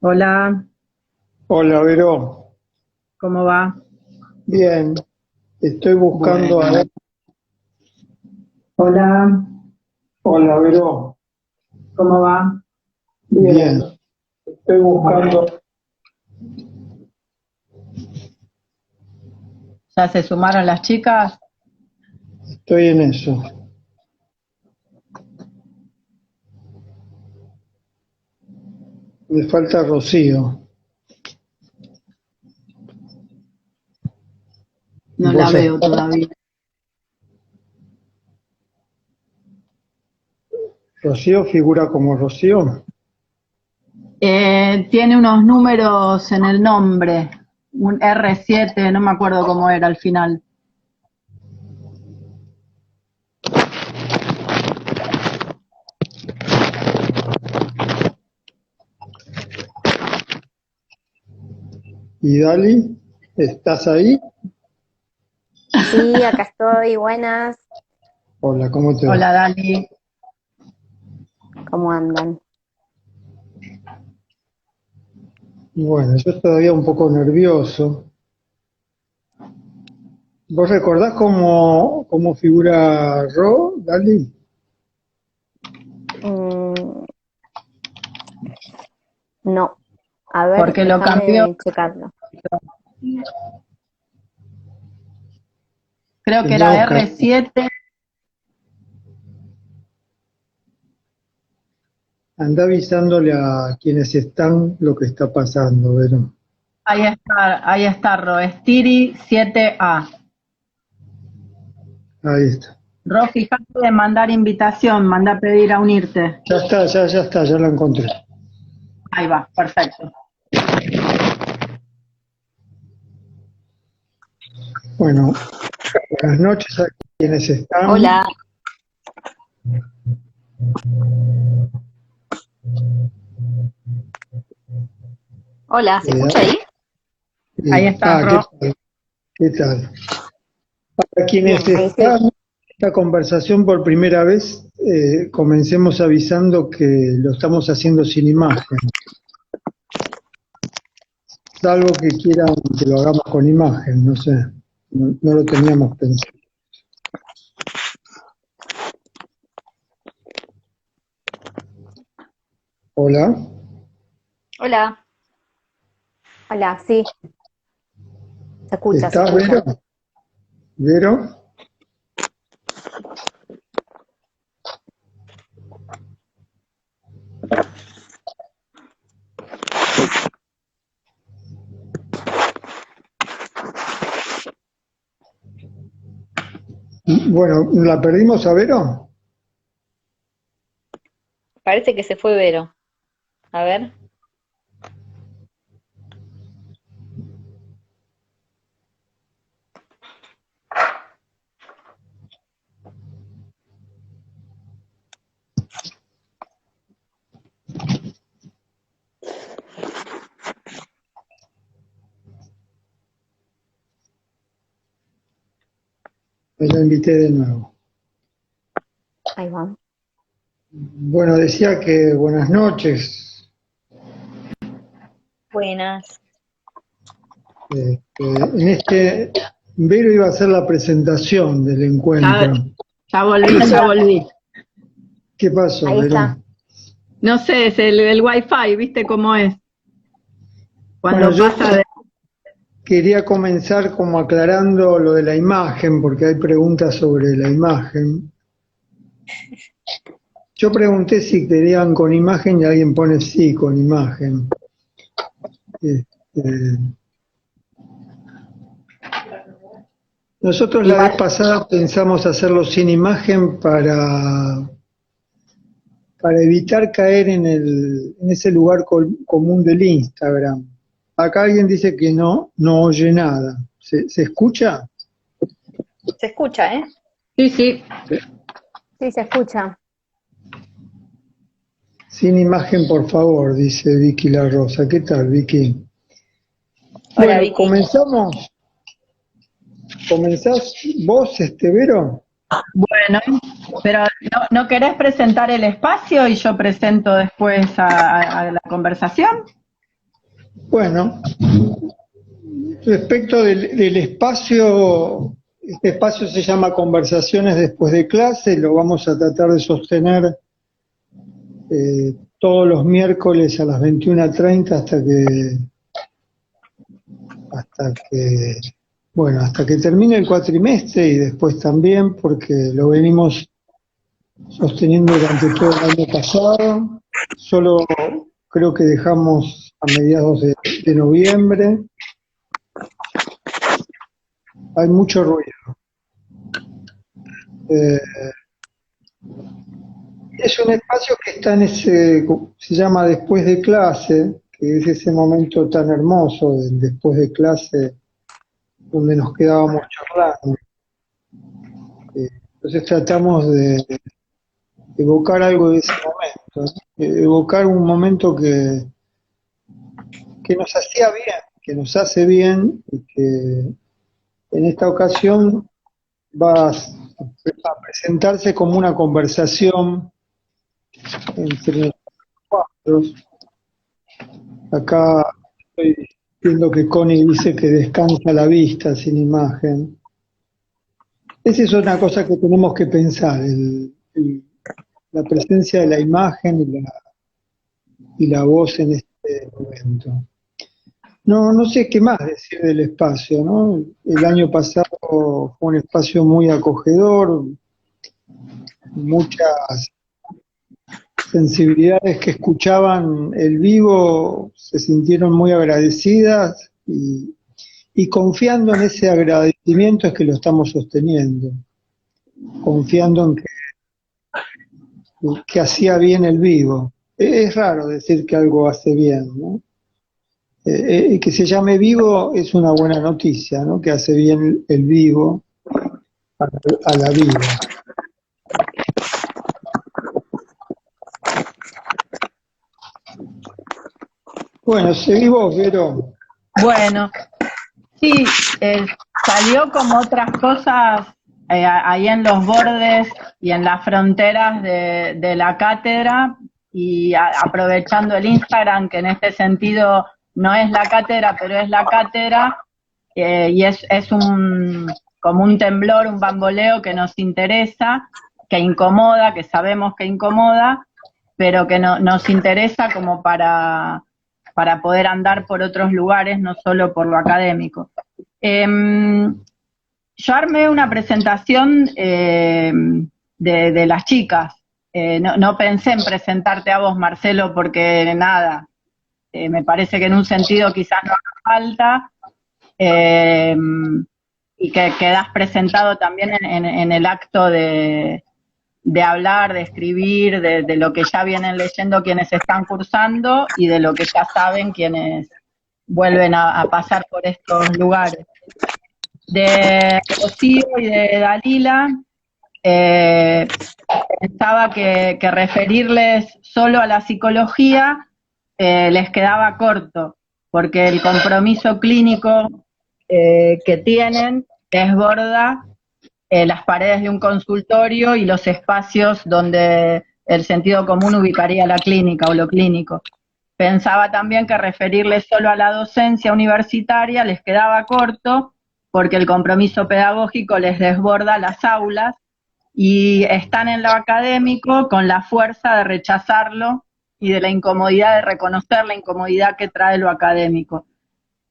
Hola, Hola, Vero. ¿cómo va? Bien, estoy buscando a Bueno. ver. Hola, Hola, Vero. ¿cómo va? Bien, estoy Bueno. buscando. ¿Ya se sumaron las chicas? Estoy en eso. Me falta Rocío. No la ¿Vos ya veo estás? todavía. ¿Rocío figura como Rocío? Tiene unos números en el nombre, un R7, no me acuerdo cómo era al final. ¿Y Dali? ¿Estás ahí? Sí, acá estoy, buenas, Hola, ¿cómo te va? Hola, Dali. ¿cómo andan? Bueno, yo todavía un poco nervioso. ¿Vos recordás cómo figura Dali? Mm, no, a ver, Porque lo cambió, déjame checarlo. creo que era Tendríamos que R7. andar avisándole a quienes están lo que está pasando, Vero. Ahí está, Roestiri 7A. Ahí está. Ro, fíjate de mandar invitación, manda a pedir a unirte. Ya está, ya está, ya la encontré. Ahí va, perfecto. Bueno, buenas noches a quienes están. Hola, hola, ¿se Eh, escucha ahí? Ahí estás, ¿qué Ro. tal? ¿Qué tal? Para quienes Bien, ahí estoy. están en esta conversación por primera vez, comencemos avisando que lo estamos haciendo sin imagen, salvo que quieran que lo hagamos con imagen, no sé, no lo teníamos pensado. Hola, Hola, Hola, sí, se escucha, se ¿estás, escucha. Vero? ¿Vero? Bueno, ¿la perdimos a Vero? parece que se fue Vero. A ver, La invité de nuevo. Ahí va. Bueno, decía que buenas noches. buenas. Vero iba a hacer la presentación del Ya, encuentro. ya volví, ya volví. ¿Qué pasó, Ahí está. Vero? No sé, es el Wi-Fi, ¿viste cómo es? Bueno, Cuando yo pasa de... quería comenzar como aclarando lo de la imagen, porque hay preguntas sobre la imagen. Yo pregunté si querían con imagen y alguien pone sí con imagen. Este, nosotros la vez Igual, pasada pensamos hacerlo sin imagen para evitar caer en ese lugar común del Instagram. Acá alguien dice que no oye nada. ¿Se escucha? Se escucha, ¿eh? sí, sí. Sí, se escucha. Sin imagen, por favor, dice Vicky La Rosa. ¿Qué tal, Vicky? Hola, Bueno, Vicky. comenzamos. ¿Comenzás vos, Vero? Bueno, pero ¿no querés presentar el espacio y yo presento después a la conversación? Bueno, respecto del espacio, este espacio se llama Conversaciones después de clase, lo vamos a tratar de sostener todos los miércoles a las 21:30 hasta que termine el cuatrimestre y después también, porque lo venimos sosteniendo durante todo el año pasado. Solo creo que dejamos a mediados de noviembre. Hay mucho ruido. Es un espacio que está en se llama después de clase, que es ese momento tan hermoso del después de clase donde nos quedábamos charlando. Entonces tratamos de evocar algo de ese momento, ¿no? Evocar un momento que nos hacía bien, que nos hace bien, y que en esta ocasión va a presentarse como una conversación entre nosotros. Acá estoy viendo que Connie dice que descansa la vista sin imagen. Esa es una cosa que tenemos que pensar, la presencia de la imagen y la voz en este momento. No sé qué más decir del espacio, ¿no? El año pasado fue un espacio muy acogedor, muchas sensibilidades que escuchaban el vivo se sintieron muy agradecidas y confiando en ese agradecimiento es que lo estamos sosteniendo, confiando en que hacía bien el vivo. Es raro decir que algo hace bien, ¿no? Que se llame vivo es una buena noticia, ¿no? Que hace bien el vivo a la vida. Bueno, seguí vos, Vero. Bueno, sí, salió como otras cosas ahí en los bordes y en las fronteras de la cátedra, y aprovechando el Instagram, que en este sentido no es la cátedra, pero es la cátedra, y es como un temblor, un bamboleo que nos interesa, que incomoda, que sabemos que incomoda, pero que nos interesa como para poder andar por otros lugares, no solo por lo académico. Yo armé una presentación de las chicas. No pensé en presentarte a vos, Marcelo, porque nada, me parece que en un sentido quizás no haga falta, y que quedás presentado también en el acto de hablar, de escribir, de lo que ya vienen leyendo quienes están cursando y de lo que ya saben quienes vuelven a pasar por estos lugares. De Rocío y de Dalila, pensaba que referirles solo a la psicología les quedaba corto, porque el compromiso clínico que tienen desborda las paredes de un consultorio y los espacios donde el sentido común ubicaría la clínica o lo clínico. Pensaba también que referirles solo a la docencia universitaria les quedaba corto, porque el compromiso pedagógico les desborda las aulas y están en lo académico con la fuerza de rechazarlo y de la incomodidad de reconocer la incomodidad que trae lo académico.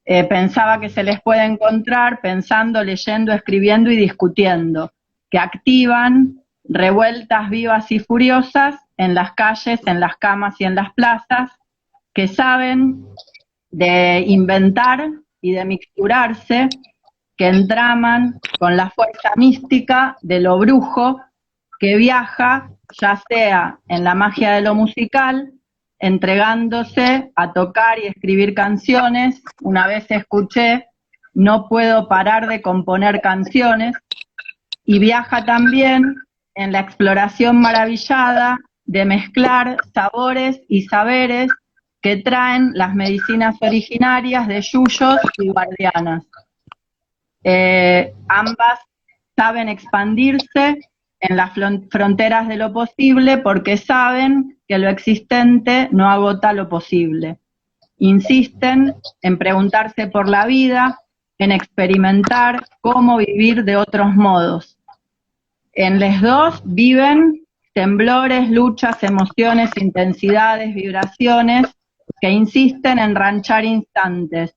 Pensaba que se les puede encontrar pensando, leyendo, escribiendo y discutiendo, que activan revueltas vivas y furiosas en las calles, en las camas y en las plazas, que saben de inventar y de mixturarse, que entraman con la fuerza mística de lo brujo, que viaja, ya sea en la magia de lo musical, entregándose a tocar y escribir canciones. Una vez escuché, no puedo parar de componer canciones, y viaja también en la exploración maravillada de mezclar sabores y saberes que traen las medicinas originarias de yuyos y guardianas. Ambas saben expandirse en las fronteras de lo posible porque saben que lo existente no agota lo posible. insisten en preguntarse por la vida, en experimentar cómo vivir de otros modos. En les dos viven temblores, luchas, emociones, intensidades, vibraciones que insisten en ranchar instantes,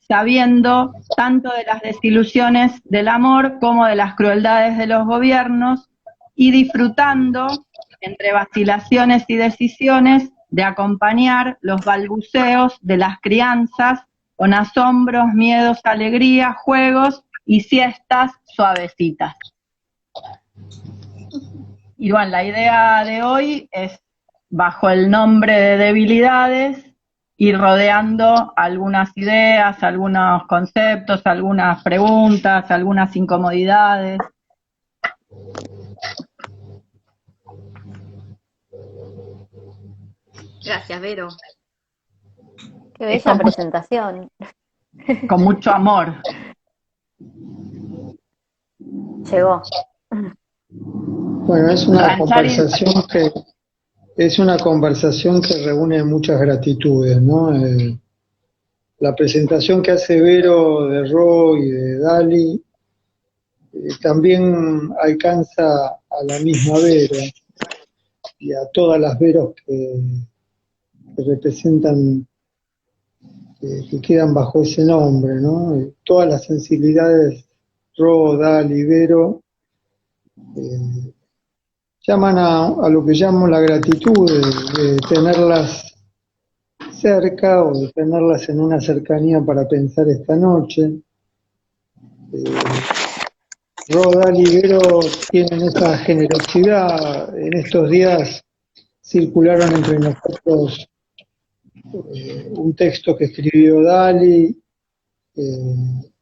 sabiendo tanto de las desilusiones del amor como de las crueldades de los gobiernos y disfrutando, entre vacilaciones y decisiones, de acompañar los balbuceos de las crianzas con asombros, miedos, alegrías, juegos y siestas suavecitas. Y bueno, la idea de hoy es, bajo el nombre de debilidades, ir rodeando algunas ideas, algunos conceptos, algunas preguntas, algunas incomodidades. Gracias, Vero. Qué bella presentación. Con mucho amor. Llegó. Bueno, es una conversación que reúne muchas gratitudes, ¿no? La presentación que hace Vero de Ro y de Dali también alcanza a la misma Vero y a todas las Veros que representan, que quedan bajo ese nombre, ¿no? Todas las sensibilidades, Ro, Dali, Vero, llaman a lo que llamo la gratitud de tenerlas cerca o de tenerlas en una cercanía para pensar esta noche. Ro, Dali y Vero tienen esa generosidad. En estos días circularon entre nosotros un texto que escribió Dali, un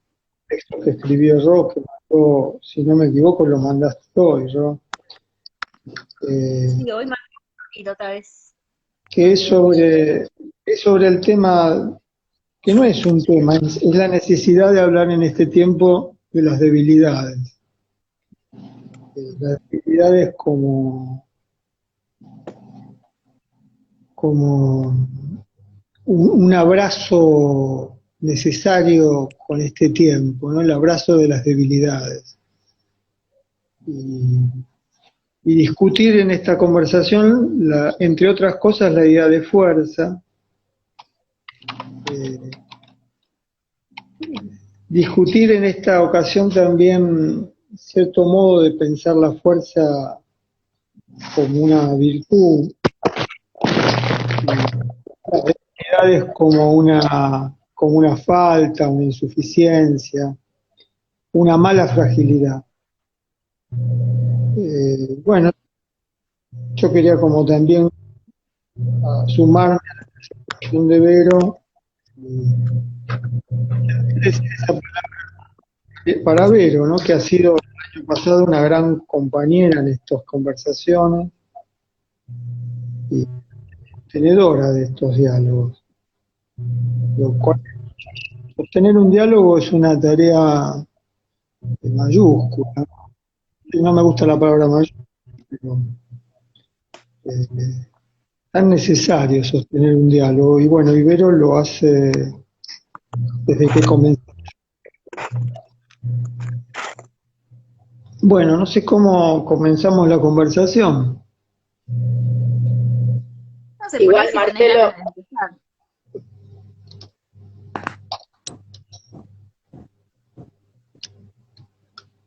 texto que escribió Ro, que mandó, si no me equivoco, lo mandaste hoy, Ro. Sí, hoy y otra vez. Que es sobre el tema, que no es un tema, es la necesidad de hablar en este tiempo de las debilidades. Las debilidades como un abrazo necesario con este tiempo, ¿no? El abrazo de las debilidades. Y discutir en esta conversación, entre otras cosas, la idea de fuerza. Discutir en esta ocasión también cierto modo de pensar la fuerza como una virtud, las debilidades como una falta, una insuficiencia, una mala fragilidad. Bueno, yo quería como también sumarme a la presentación de Vero y decir esa palabra para Vero, ¿no? Que ha sido el año pasado una gran compañera en estas conversaciones y tenedora de estos diálogos. Lo cual, sostener un diálogo es una tarea mayúscula. No me gusta la palabra mayúscula, pero tan necesario sostener un diálogo. Y bueno, Vero lo hace desde que comenzó. Bueno, no sé cómo comenzamos la conversación. No sé, Igual, si Marcelo.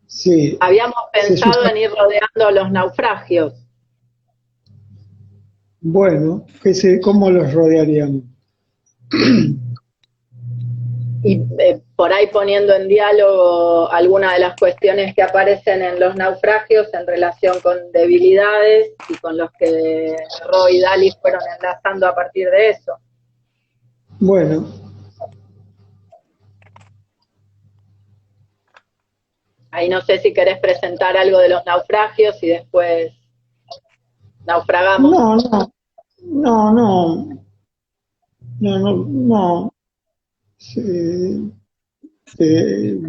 Sí. Habíamos pensado en ir rodeando los naufragios. Bueno, ¿cómo los rodearíamos? Y por ahí poniendo en diálogo algunas de las cuestiones que aparecen en los naufragios en relación con debilidades y con los que Ro y Dali fueron enlazando a partir de eso. Bueno. Ahí no sé si querés presentar algo de los naufragios y después naufragamos. No.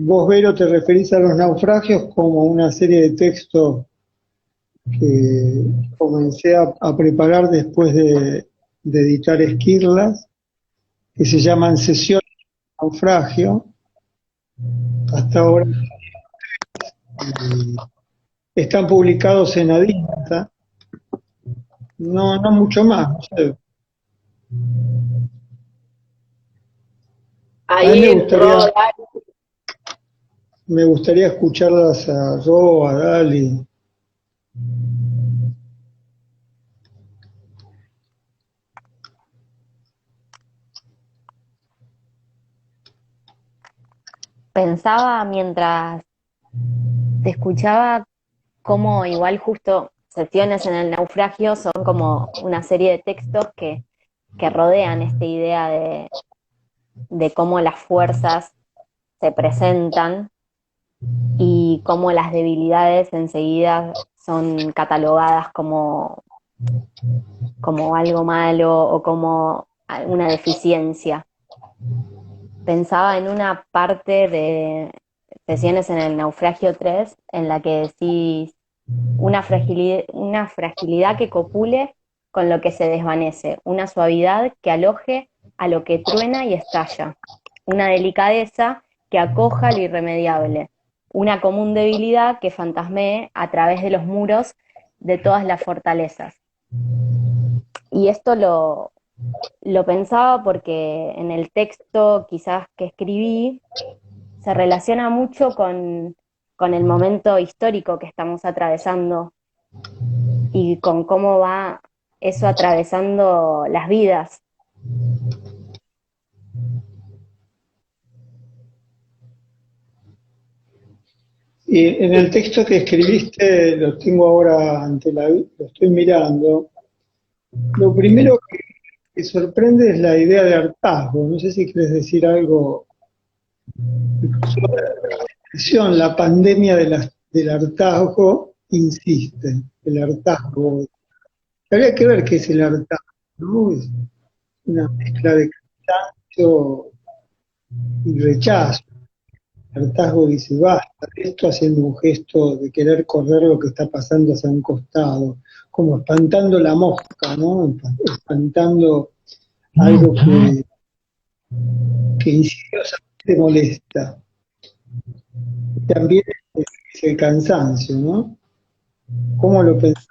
Vos, Vero, te referís a los naufragios como una serie de textos que comencé a preparar después de editar Esquirlas que se llaman Sesiones de naufragio, hasta ahora están publicados en Adinta, no mucho más, no sé. A mí Ahí Roda, me gustaría escucharlas a Ro, a Dali. Pensaba mientras te escuchaba cómo igual justo Sesiones en el naufragio son como una serie de textos que rodean esta idea de cómo las fuerzas se presentan y cómo las debilidades enseguida son catalogadas como algo malo o como una deficiencia. Pensaba en una parte de Sesiones en el naufragio 3 en la que decís una fragilidad que copule con lo que se desvanece, una suavidad que aloje a lo que truena y estalla, una delicadeza que acoja lo irremediable, una común debilidad que fantasmee a través de los muros de todas las fortalezas. Y esto lo pensaba porque en el texto quizás que escribí se relaciona mucho con el momento histórico que estamos atravesando y con cómo va eso atravesando las vidas. Y en el texto que escribiste, lo tengo ahora lo estoy mirando. Lo primero que sorprende es la idea de hartazgo. No sé si quieres decir algo sobre la expresión, la pandemia del hartazgo insiste, el hartazgo. Habría que ver qué es el hartazgo, ¿no? Es una mezcla de cansancio y rechazo. El hartazgo dice, basta de esto, haciendo un gesto de querer correr lo que está pasando hacia un costado, como espantando la mosca, ¿no? Espantando algo que insidiosamente molesta. También es el cansancio, ¿no? ¿Cómo lo pensás?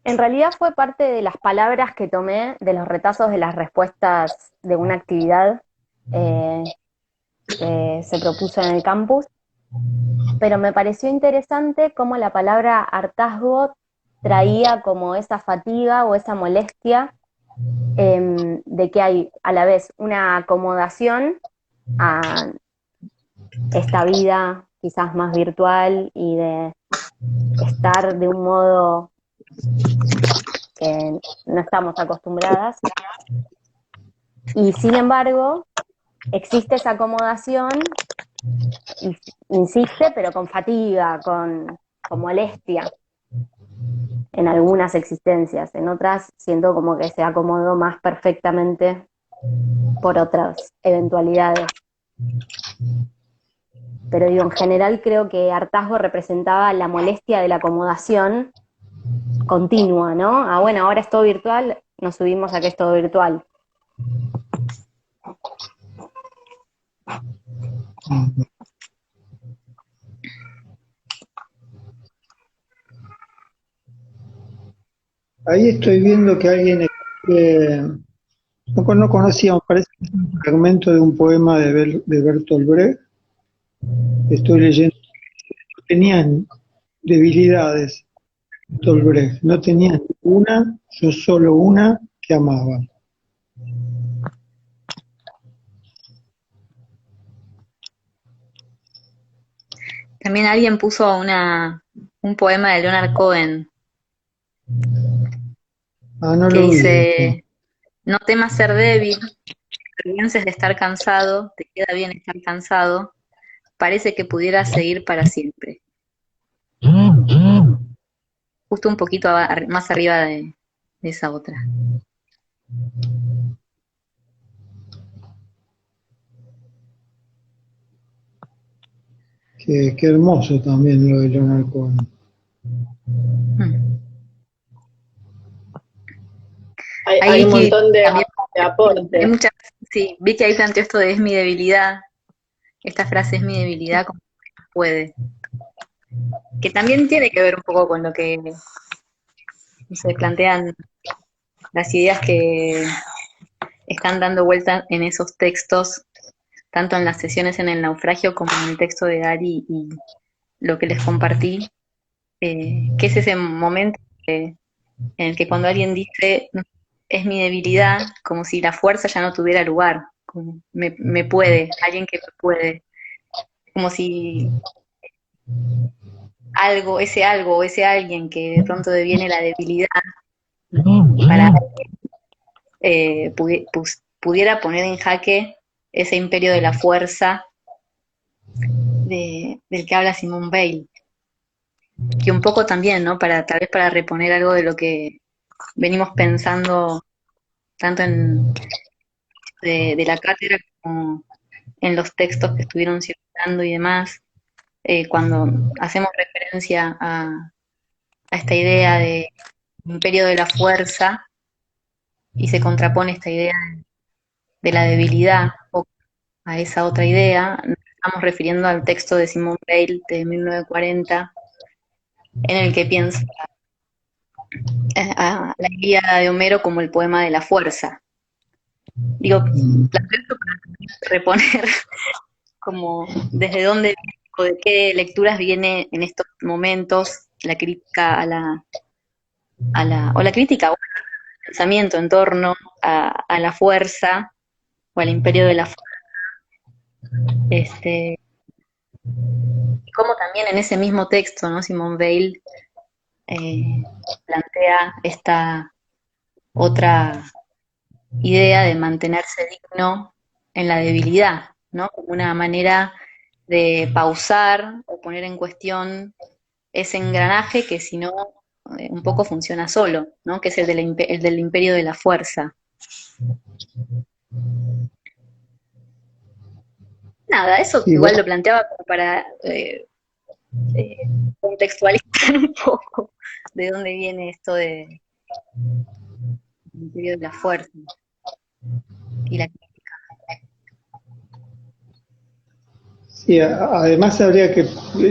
En realidad fue parte de las palabras que tomé de los retazos de las respuestas de una actividad que se propuso en el campus, pero me pareció interesante cómo la palabra hartazgo traía como esa fatiga o esa molestia de que hay a la vez una acomodación a esta vida quizás más virtual y de estar de un modo que no estamos acostumbradas, y sin embargo existe esa acomodación, y insiste, pero con fatiga, con molestia en algunas existencias, en otras siento como que se acomodó más perfectamente por otras eventualidades. Pero digo, en general creo que hartazgo representaba la molestia de la acomodación continua, ¿no? Ah, bueno, ahora es todo virtual, nos subimos a que es todo virtual. Ahí estoy viendo que alguien no conocíamos, parece que es un fragmento de un poema de Bertolt Brecht. Estoy leyendo, no tenían debilidades, Bertolt Brecht, no tenían una, yo solo una que amaba. También alguien puso un poema de Leonard Cohen Ah, no que lo vi. No. dice, no temas ser débil, te pienses de estar cansado, te queda bien estar cansado, parece que pudieras seguir para siempre. Justo un poquito más arriba de esa otra. Qué hermoso también lo de Leonard Cohen. Mm. hay un Vicky montón de también, hay aportes. muchas, sí, Vicky ahí planteó esto de es mi debilidad, esta frase es mi debilidad, como que no puede, que también tiene que ver un poco con lo que se plantean las ideas que están dando vuelta en esos textos, tanto en las sesiones en el naufragio como en el texto de Ari y lo que les compartí, que es ese momento en el que cuando alguien dice es mi debilidad, como si la fuerza ya no tuviera lugar, como me puede, alguien que me puede, como si algo o ese alguien que de pronto deviene la debilidad para pudiera poner en jaque ese imperio de la fuerza del que habla Simone Weil, que un poco también, ¿no? Tal vez para reponer algo de lo que venimos pensando tanto de la cátedra como en los textos que estuvieron circulando y demás, cuando hacemos referencia a esta idea de imperio de la fuerza y se contrapone esta idea de la debilidad o a esa otra idea, nos estamos refiriendo al texto de Simone Weil de 1940, en el que piensa a la Ilíada de Homero como el poema de la fuerza. Digo, planteo esto para reponer como desde dónde o de qué lecturas viene en estos momentos la crítica o la crítica o el pensamiento en torno a la fuerza o al imperio de la fuerza. Y como también en ese mismo texto, ¿no? Simone Weil plantea esta otra idea de mantenerse digno en la debilidad, ¿no? Como una manera de pausar o poner en cuestión ese engranaje que si no un poco funciona solo, ¿no? Que es el del imperio de la fuerza. Nada, eso Sí, igual lo planteaba como para contextualizar un poco de dónde viene esto de imperio de la fuerza y la. sí, además habría que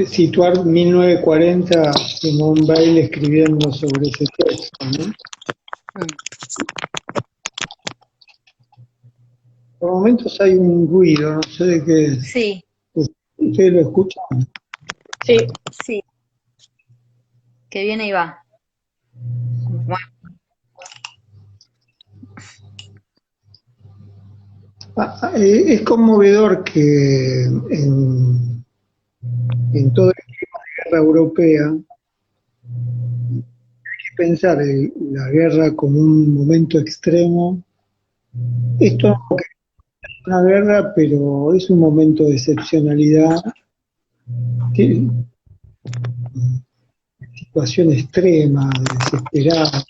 situar 1940, Simone Weil escribiendo sobre ese texto, ¿no? Por momentos hay un ruido, no sé de qué es. Sí, ¿Ustedes lo escuchan? Sí, sí, que viene y va. Bueno, Es conmovedor que en todo el clima de guerra europea, hay que pensar la guerra como un momento extremo. Esto no es una guerra, pero es un momento de excepcionalidad, que- situación extrema, desesperada.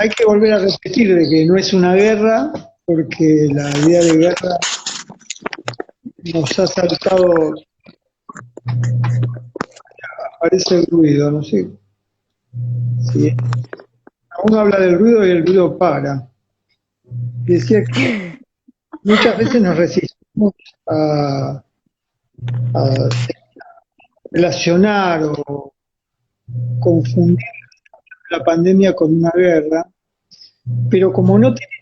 Hay que volver a repetir de que no es una guerra, porque la idea de guerra nos ha saltado, aparece el ruido, no sé si uno habla del ruido y el ruido para. Decía que muchas veces nos resistimos a relacionar o confundir la pandemia con una guerra, pero como no tenemos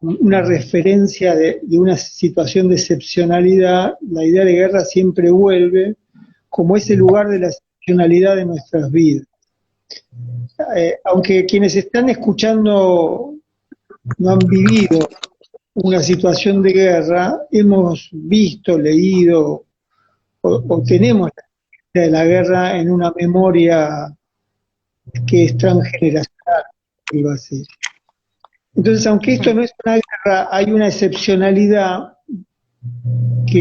una referencia de una situación de excepcionalidad, la idea de guerra siempre vuelve como ese lugar de la excepcionalidad de nuestras vidas. Aunque quienes están escuchando no han vivido una situación de guerra, hemos visto, leído o tenemos la idea de la guerra en una memoria que es transgeneracional, iba a decir. Entonces, aunque esto no es una guerra, hay una excepcionalidad que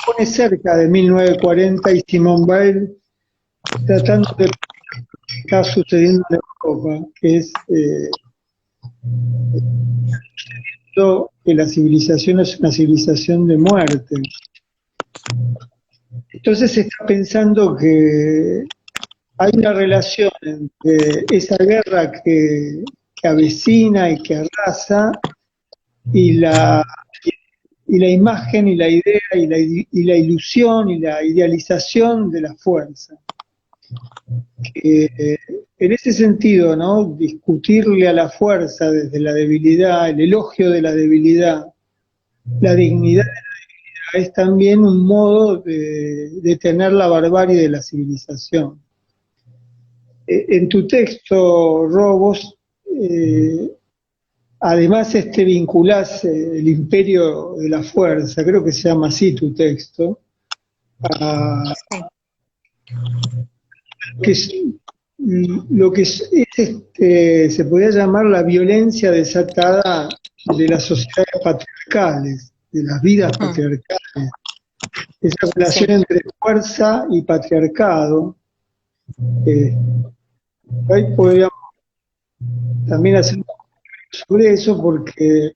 pone cerca de 1940 y Simone Weil tratando de lo que está sucediendo en Europa, que es que la civilización es una civilización de muerte. Entonces se está pensando que hay una relación entre esa guerra que avecina y que arrasa y y la imagen y la idea y la ilusión y la idealización de la fuerza. En ese sentido, ¿no? Discutirle a la fuerza desde la debilidad, el elogio de la debilidad, la dignidad es también un modo de detener la barbarie de la civilización. En tu texto, Robos, además vinculás el imperio de la fuerza, creo que se llama así tu texto, a que es, lo que se podría llamar la violencia desatada de las sociedades patriarcales, de las vidas patriarcales, esa relación Sí. entre fuerza y patriarcado. Ahí podríamos también hacer un comentario sobre eso porque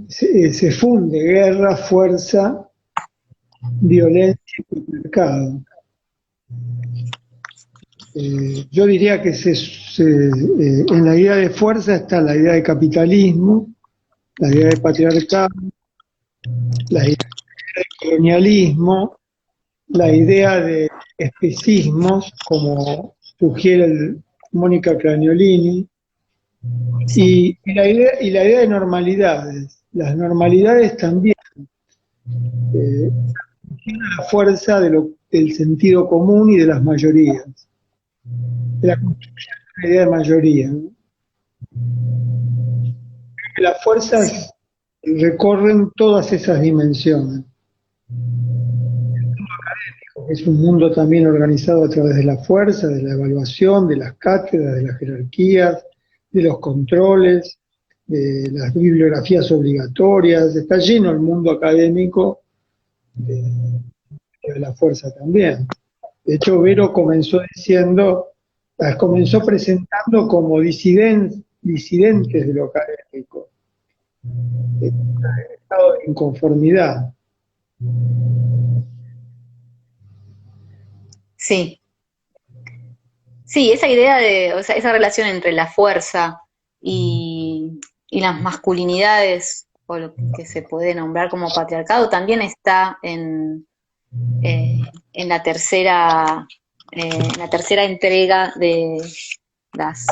se funde guerra, fuerza, violencia y patriarcado. Yo diría que en la idea de fuerza está la idea de capitalismo, la idea de patriarcado, la idea de colonialismo, la idea de especismos, como sugiere Mónica Craniolini, y la idea de normalidades. Las normalidades también tienen la fuerza del sentido común y de las mayorías, de la construcción de la idea de mayoría, ¿no? Las fuerzas recorren todas esas dimensiones. Es un mundo también organizado a través de la fuerza, de la evaluación, de las cátedras, de las jerarquías, de los controles, de las bibliografías obligatorias. Está lleno el mundo académico de la fuerza también. De hecho, Vero comenzó presentando como disidentes de lo académico, en estado de inconformidad. Sí, sí, esa idea de, o sea, esa relación entre la fuerza y las masculinidades, o lo que se puede nombrar como patriarcado, también está en la tercera entrega de las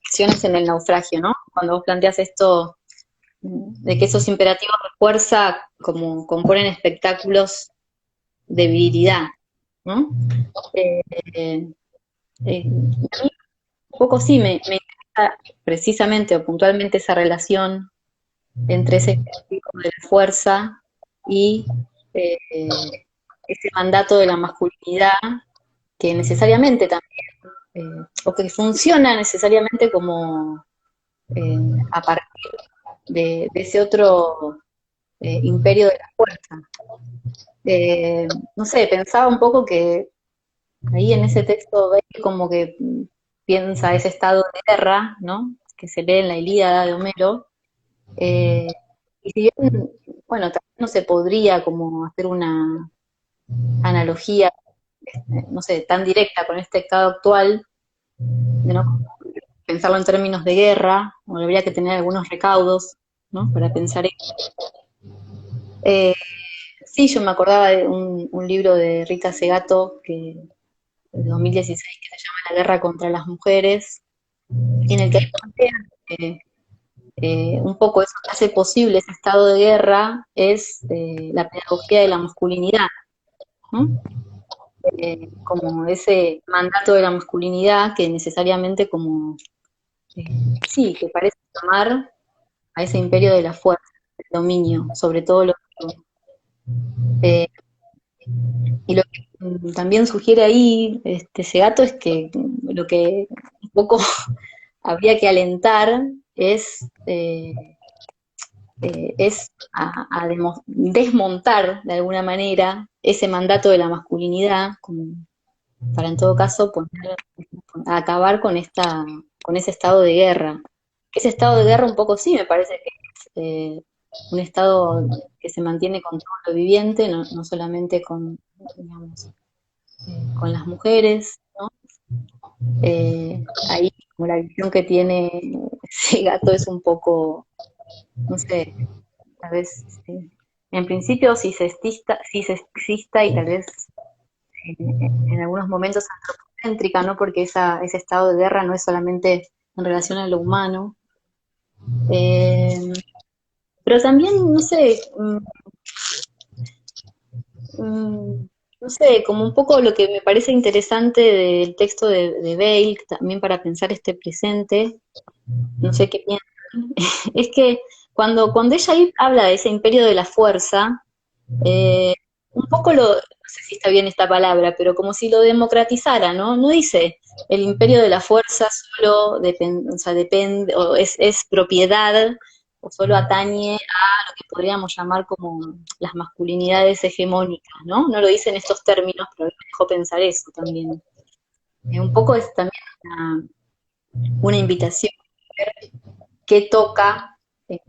acciones en el naufragio, ¿no? Cuando vos planteas esto de que esos imperativos de fuerza como componen espectáculos de virilidad, ¿no? Eh, eh, un poco sí me interesa precisamente o puntualmente esa relación entre ese espectáculo de la fuerza y eh, ese mandato de la masculinidad que necesariamente también, o que funciona necesariamente como a partir de ese otro imperio de la fuerza. No sé, pensaba un poco que ahí en ese texto ve como que piensa ese estado de guerra, ¿no? Que se lee en la Ilíada de Homero. Y si bien, bueno, también no se podría como hacer una analogía, no sé, tan directa con este estado actual, de no pensarlo en términos de guerra, o habría que tener algunos recaudos, ¿no? Para pensar eso. Eh, sí, yo me acordaba de un libro de Rita Segato de 2016 que se llama La guerra contra las mujeres, en el que hay plantea un poco eso que hace posible ese estado de guerra es la pedagogía de la masculinidad, ¿no? Como ese mandato de la masculinidad que necesariamente como, sí, que parece llamar a ese imperio de la fuerza, del dominio, sobre todo lo eh, y lo que también sugiere ahí Segato es que lo que un poco habría que alentar es a desmontar de alguna manera ese mandato de la masculinidad, como para en todo caso a acabar con ese estado de guerra. Ese estado de guerra un poco sí me parece que es un estado que se mantiene con todo lo viviente, no solamente con, digamos, con las mujeres, ¿no? Ahí como la visión que tiene ese gato es un poco, no sé, tal vez en principio sí sexista y tal vez en algunos momentos antropocéntrica, ¿no? Porque ese estado de guerra no es solamente en relación a lo humano. Eh, pero también, no sé, no sé, como un poco lo que me parece interesante del texto de Bale, también para pensar este presente, no sé qué piensan, es que cuando ella ahí habla de ese imperio de la fuerza, eh, un poco no sé si está bien esta palabra, pero como si lo democratizara, ¿no? No dice el imperio de la fuerza solo depende, o sea, depende, o es propiedad, o solo atañe a lo que podríamos llamar como las masculinidades hegemónicas, ¿no? No lo dice en estos términos, pero me dejó pensar eso también. Un poco es también una invitación a ver qué toca, eh,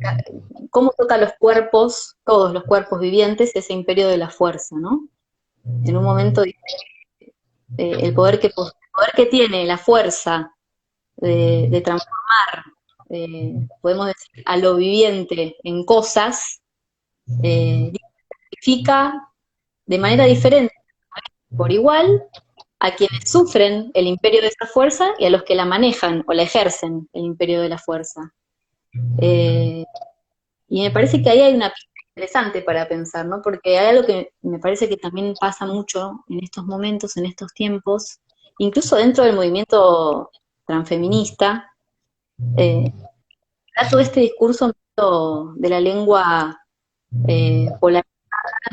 cómo toca los cuerpos, todos los cuerpos vivientes, ese imperio de la fuerza, ¿no? En un momento dice el poder que tiene la fuerza de transformar, podemos decir, a lo viviente en cosas, significa de manera diferente, por igual, a quienes sufren el imperio de esa fuerza y a los que la manejan o la ejercen el imperio de la fuerza. Eh, y me parece que ahí hay una pista interesante para pensar, ¿no? Porque hay algo que me parece que también pasa mucho en estos momentos, en estos tiempos, incluso dentro del movimiento transfeminista, da todo este discurso de la lengua polarizada,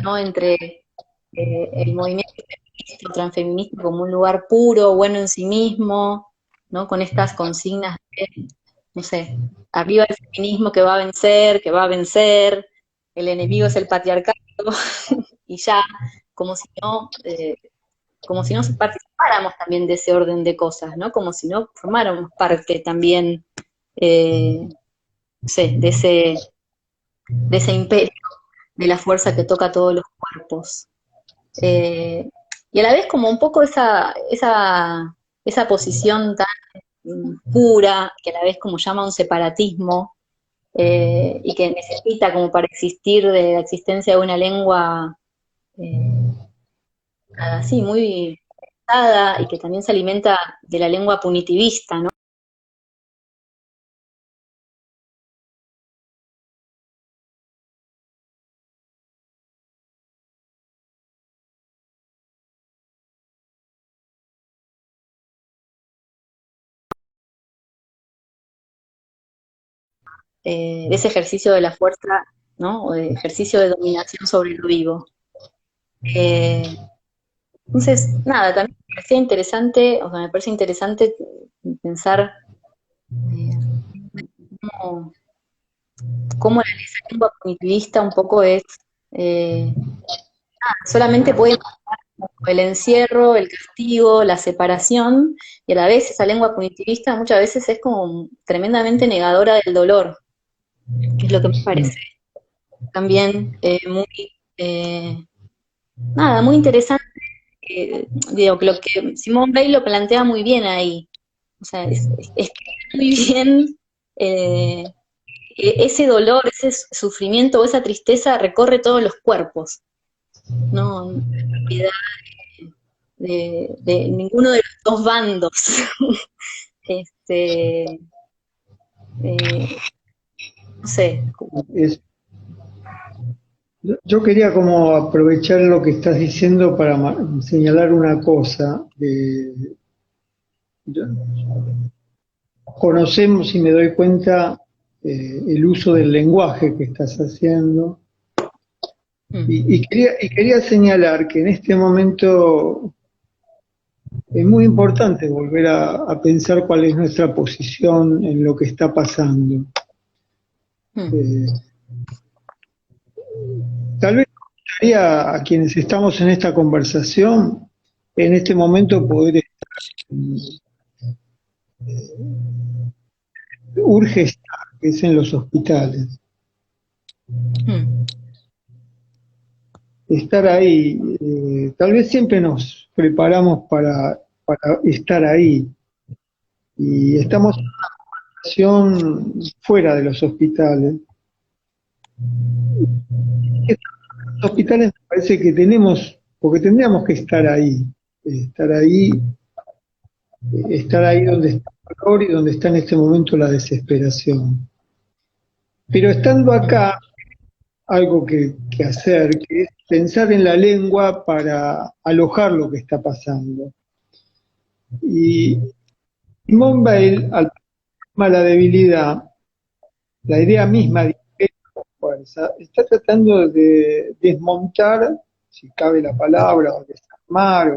¿no? Entre el movimiento feminista o transfeminista como un lugar puro, bueno en sí mismo, ¿no? Con estas consignas de, no sé, arriba el feminismo que va a vencer, el enemigo es el patriarcado, y ya, como si no, como si no participáramos también de ese orden de cosas, ¿no? Como si no formáramos parte también, no sé, de ese imperio, de la fuerza que toca todos los cuerpos. Eh, y a la vez como un poco esa posición tan pura, que a la vez como llama un separatismo, y que necesita como para existir de la existencia de una lengua así muy pesada y que también se alimenta de la lengua punitivista, ¿no? De ese ejercicio de la fuerza, ¿no? O de ejercicio de dominación sobre lo vivo. Eh, entonces, nada, también me parecía interesante, o sea, me parece interesante pensar cómo, cómo esa lengua punitivista un poco es, eh, solamente puede el encierro, el castigo, la separación, y a la vez esa lengua punitivista muchas veces es como tremendamente negadora del dolor, que es lo que me parece también eh, muy interesante. Digo, que lo que Simone Weil lo plantea muy bien ahí. O sea, escribe muy bien eh, ese dolor, ese sufrimiento o esa tristeza recorre todos los cuerpos. No es propiedad de ninguno de los dos bandos. este, no sé. Es- yo quería como aprovechar lo que estás diciendo para señalar una cosa. Conocemos y me doy cuenta el uso del lenguaje que estás haciendo. Y quería señalar que en este momento es muy importante volver a pensar cuál es nuestra posición en lo que está pasando. Eh, Tal vez me gustaría a quienes estamos en esta conversación, en este momento poder urge estar, que es en los hospitales. Mm. Estar ahí. Tal vez siempre nos preparamos para estar ahí y estamos en una situación fuera de los hospitales. Los hospitales me parece que tenemos, porque tendríamos que estar ahí, estar ahí donde está el dolor y donde está en este momento la desesperación. Pero estando acá, algo que hacer, que es pensar en la lengua para alojar lo que está pasando. Y Simone Weil, al tema de la debilidad, la idea misma de fuerza, está tratando de desmontar, si cabe la palabra, o desarmar,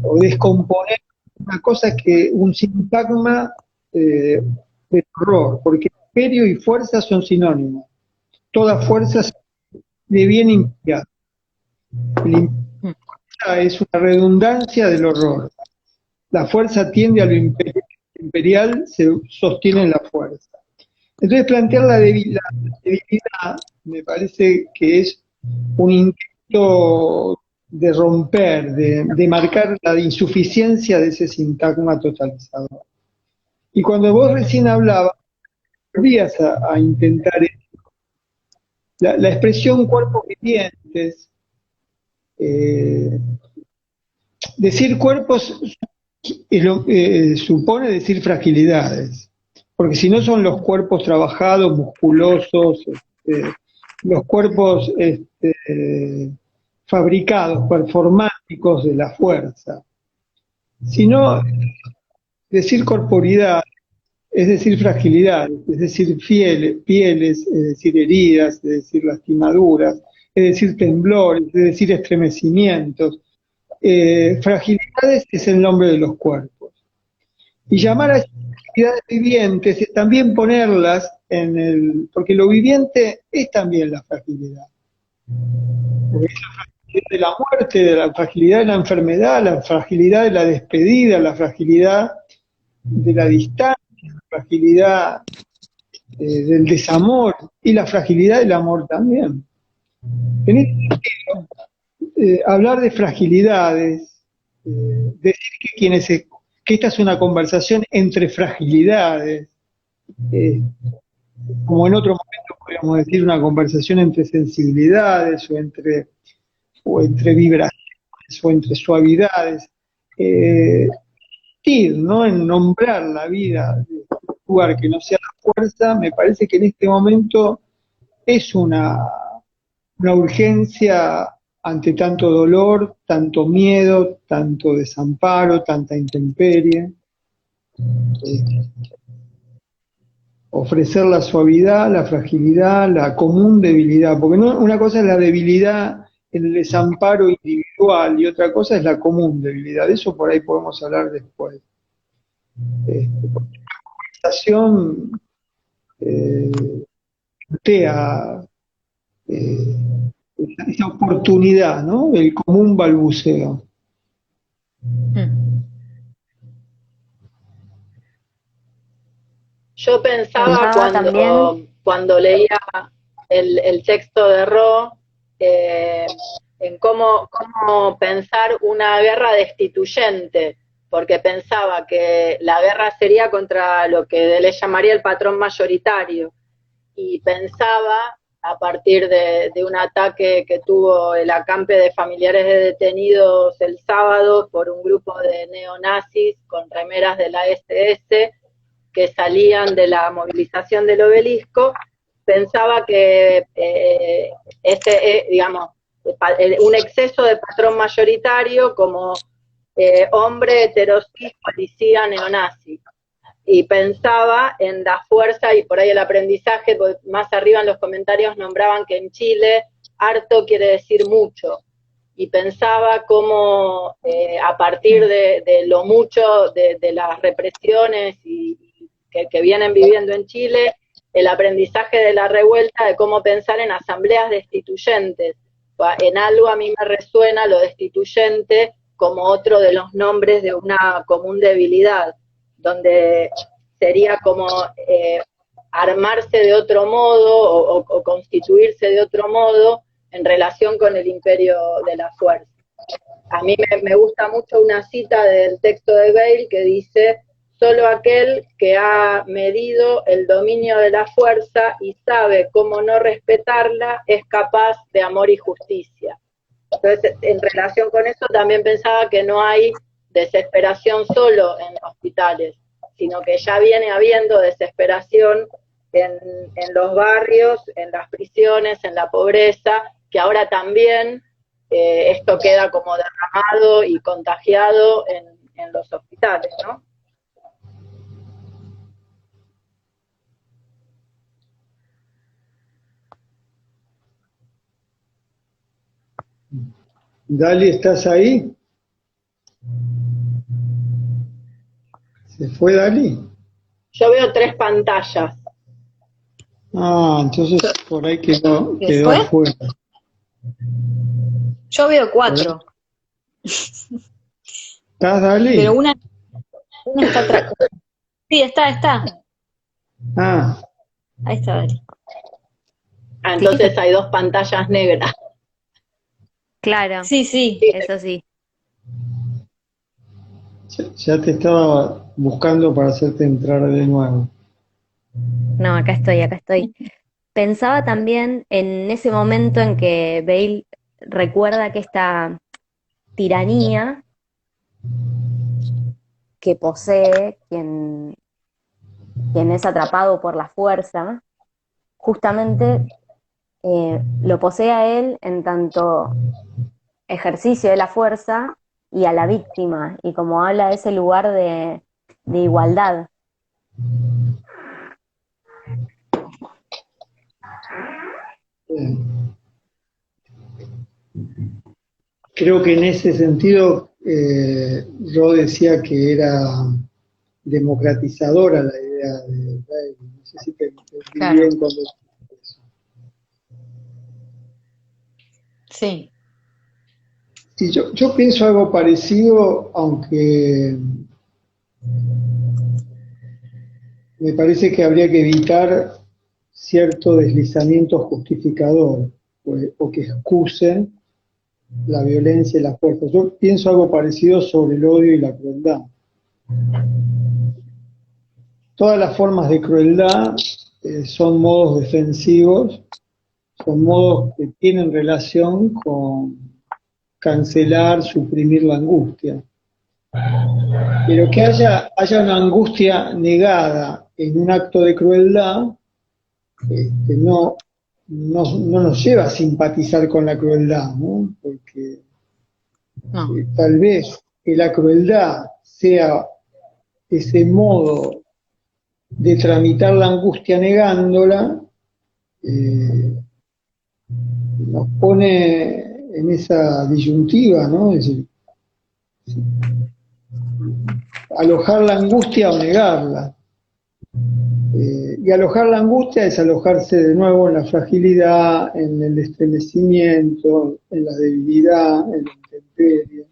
o descomponer una cosa que un sintagma de horror, porque imperio y fuerza son sinónimos. Toda fuerza de bien imperial. El fuerza es una redundancia del horror. La fuerza tiende a lo imperial, se sostiene en la fuerza. Entonces plantear la debilidad me parece que es un intento de romper, de marcar la insuficiencia de ese sintagma totalizador. Y cuando vos recién hablabas, volvías a intentar la expresión cuerpos vivientes. Decir cuerpos supone decir fragilidades, porque si no son los cuerpos trabajados, musculosos, los cuerpos fabricados, performáticos de la fuerza, sino decir corporidad, es decir fragilidad, es decir pieles, es decir heridas, es decir lastimaduras, es decir temblores, es decir estremecimientos. Fragilidades es el nombre de los cuerpos. Y llamar a esas fragilidades vivientes es también ponerlas porque lo viviente es también la fragilidad. Porque es la fragilidad de la muerte, de la fragilidad de la enfermedad, la fragilidad de la despedida, la fragilidad de la distancia, la fragilidad del desamor y la fragilidad del amor también. En este sentido, hablar de fragilidades, decir que esta es una conversación entre fragilidades, como en otro momento podríamos decir una conversación entre sensibilidades o entre vibraciones o entre suavidades, ¿no? En nombrar la vida de un lugar que no sea la fuerza, me parece que en este momento es una urgencia ante tanto dolor, tanto miedo, tanto desamparo, tanta intemperie. Ofrecer la suavidad, la fragilidad, la común debilidad, porque una cosa es la debilidad, el desamparo individual, y otra cosa es la común debilidad. De eso por ahí podemos hablar después. Porque la conversación plantea esa oportunidad, ¿no? El común balbuceo. Yo pensaba cuando leía el texto de Ro en cómo pensar una guerra destituyente, porque pensaba que la guerra sería contra lo que él llamaría el patrón mayoritario, y pensaba a partir de un ataque que tuvo el acampe de familiares de detenidos el sábado por un grupo de neonazis con remeras de la SS que salían de la movilización del Obelisco. Pensaba que digamos, un exceso de patrón mayoritario como hombre heterosis, policía neonazi. Y pensaba en la fuerza y por ahí el aprendizaje, porque más arriba en los comentarios nombraban que en Chile harto quiere decir mucho. Y pensaba cómo a partir de lo mucho de las represiones que vienen viviendo en Chile, el aprendizaje de la revuelta, de cómo pensar en asambleas destituyentes. En algo a mí me resuena lo destituyente como otro de los nombres de una común debilidad, donde sería como armarse de otro modo o constituirse de otro modo en relación con el imperio de la fuerza. A mí me gusta mucho una cita del texto de Bale que dice: solo aquel que ha medido el dominio de la fuerza y sabe cómo no respetarla es capaz de amor y justicia. Entonces, en relación con eso, también pensaba que no hay desesperación solo en hospitales, sino que ya viene habiendo desesperación en los barrios, en las prisiones, en la pobreza, que ahora también esto queda como derramado y contagiado en los hospitales, ¿no? Dali, ¿estás ahí? ¿Se fue Dali? Yo veo 3 pantallas. Ah, entonces por ahí quedó fue? afuera. Yo veo 4. ¿Estás, Dali? Pero una está atrás. Sí, está. Ah, Ahí está, Dali. Entonces hay 2 pantallas negras. Claro, Sí. eso sí. ya te estaba buscando para hacerte entrar de nuevo. No, acá estoy. Pensaba también en ese momento en que Bale recuerda que esta tiranía que posee quien es atrapado por la fuerza, justamente lo posee a él en tanto ejercicio de la fuerza y a la víctima, y como habla de ese lugar de igualdad. Creo que en ese sentido Ro decía que era democratizadora la idea de Bale. No sé si te entendí Claro. bien cuando dijiste eso. Sí. Sí, yo pienso algo parecido, aunque me parece que habría que evitar cierto deslizamiento justificador o que excuse la violencia y la fuerza. Yo pienso algo parecido sobre el odio y la crueldad. Todas las formas de crueldad son modos defensivos, son modos que tienen relación con cancelar, suprimir la angustia. Pero que haya una angustia negada en un acto de crueldad, no nos lleva a simpatizar con la crueldad, ¿no? Porque No. tal vez que la crueldad sea ese modo de tramitar la angustia negándola, nos pone en esa disyuntiva, ¿no? Es decir, alojar la angustia o negarla. Y alojar la angustia es alojarse de nuevo en la fragilidad, en el estremecimiento, en la debilidad, en la intemperie.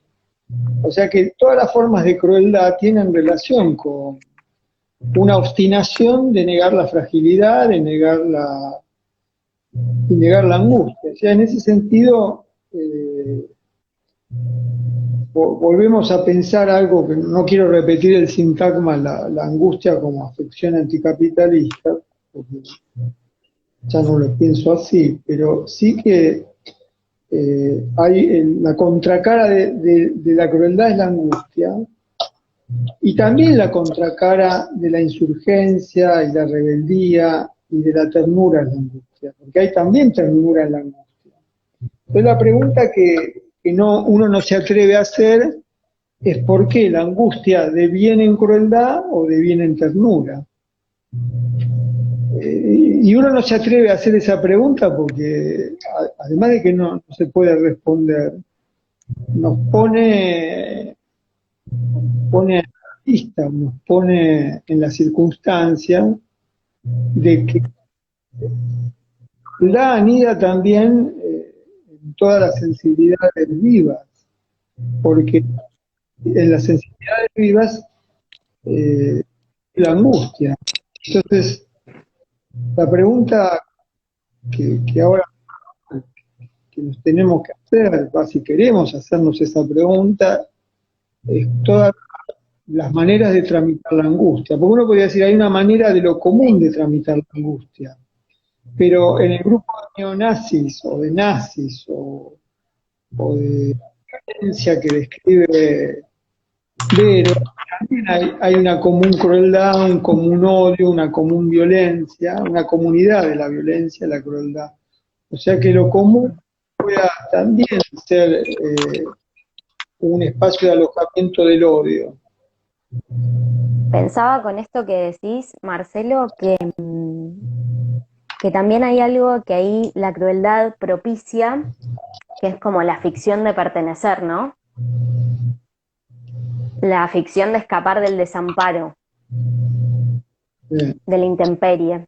O sea que todas las formas de crueldad tienen relación con una obstinación de negar la fragilidad, de negar la angustia. O sea, en ese sentido, volvemos a pensar algo que no quiero repetir el sintagma, la angustia como afección anticapitalista, porque ya no lo pienso así, pero sí que hay la contracara de la crueldad es la angustia, y también la contracara de la insurgencia y la rebeldía y de la ternura en la angustia, porque hay también ternura en la angustia. Entonces la pregunta que uno no se atreve a hacer es por qué la angustia deviene en crueldad o deviene en ternura. Y uno no se atreve a hacer esa pregunta porque, además de que no se puede responder, nos pone a la vista, nos pone en la circunstancia de que la anida también en todas las sensibilidades vivas, porque en las sensibilidades vivas la angustia. Entonces, La pregunta que ahora que nos tenemos que hacer, si queremos hacernos esa pregunta, es todas las maneras de tramitar la angustia. Porque uno podría decir, hay una manera de lo común de tramitar la angustia, pero en el grupo de neonazis o de nazis o de violencia que describe Vero, también hay una común crueldad, un común odio, una común violencia, una comunidad de la violencia y la crueldad. O sea que lo común pueda también ser un espacio de alojamiento del odio. Pensaba con esto que decís, Marcelo, que también hay algo que ahí la crueldad propicia, que es como la ficción de pertenecer, ¿no? La ficción de escapar del desamparo, Bien. de la intemperie.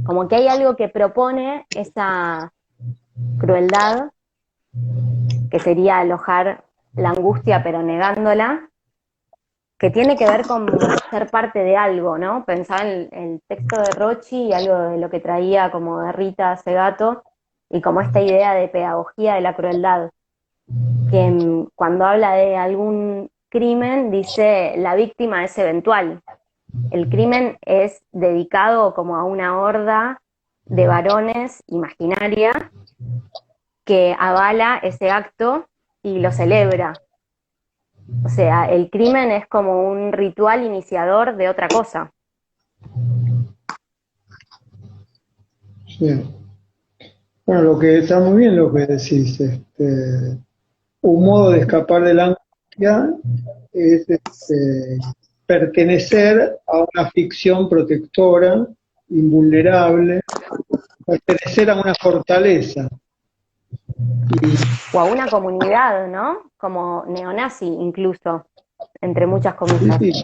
Como que hay algo que propone esa crueldad, que sería alojar la angustia pero negándola, que tiene que ver con ser parte de algo, ¿no? Pensaba en el texto de Rochi y algo de lo que traía como de Rita Segato, y como esta idea de pedagogía de la crueldad, que cuando habla de algún crimen dice la víctima es eventual. El crimen es dedicado como a una horda de varones imaginaria que avala ese acto y lo celebra. O sea, el crimen es como un ritual iniciador de otra cosa. Sí. Bueno, lo que está muy bien lo que decís. Un modo de escapar de la angustia es pertenecer a una ficción protectora, invulnerable, pertenecer a una fortaleza. O a una comunidad, ¿no? Como neonazi incluso, entre muchas comillas. Sí, sí.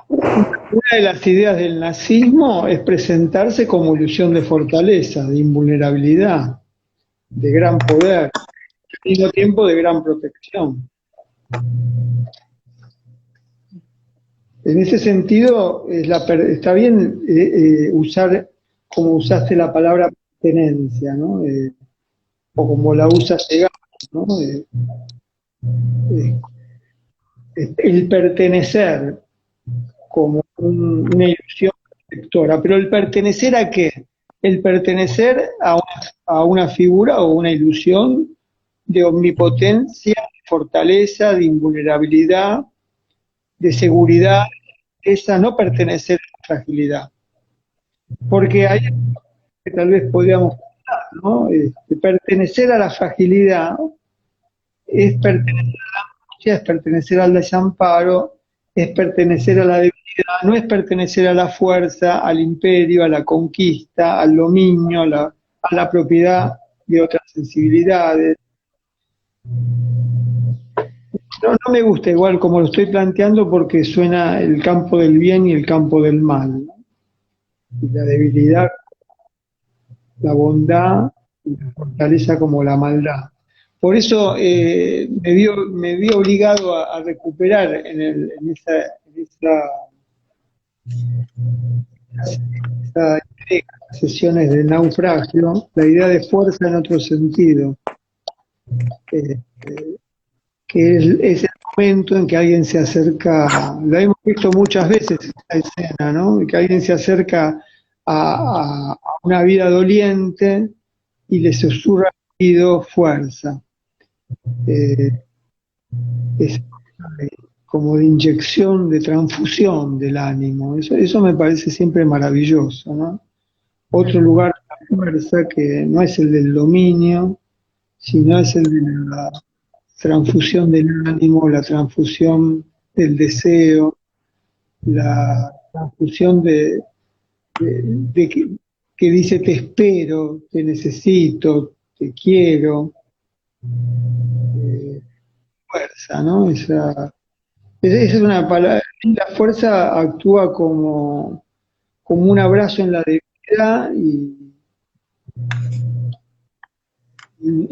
Una de las ideas del nazismo es presentarse como ilusión de fortaleza, de invulnerabilidad, de gran poder, al mismo tiempo de gran protección. En ese sentido, está bien usar, como usaste la palabra pertenencia, ¿no? O como la usa Segal, ¿no? Eh, el pertenecer como una ilusión protectora. Pero ¿el pertenecer a qué? El pertenecer a una figura o una ilusión de omnipotencia, de fortaleza, de invulnerabilidad, de seguridad, esa no pertenecer a la fragilidad. Porque ahí es que tal vez podríamos pensar, ¿no? Pertenecer a la fragilidad es pertenecer a la angustia, es pertenecer al desamparo, es pertenecer a la debilidad, no es pertenecer a la fuerza, al imperio, a la conquista, al dominio, a la propiedad de otras sensibilidades. No, no me gusta igual como lo estoy planteando porque suena el campo del bien y el campo del mal, ¿no? Y la debilidad, la bondad y la fortaleza como la maldad. Por eso me vi obligado a recuperar en esa entrega, sesiones de naufragio, la idea de fuerza en otro sentido, eh, que es el momento en que alguien se acerca, la hemos visto muchas veces esta escena, ¿no? Que alguien se acerca a una vida doliente y le susurra al oído fuerza. Eh, es como de inyección, de transfusión del ánimo. Eso me parece siempre maravilloso, ¿no? Otro lugar de la fuerza que no es el del dominio, sino es el de la transfusión del ánimo, la transfusión del deseo, la transfusión de que dice te espero, te necesito, te quiero, fuerza, ¿no? Esa es una palabra, la fuerza actúa como un abrazo en la debilidad y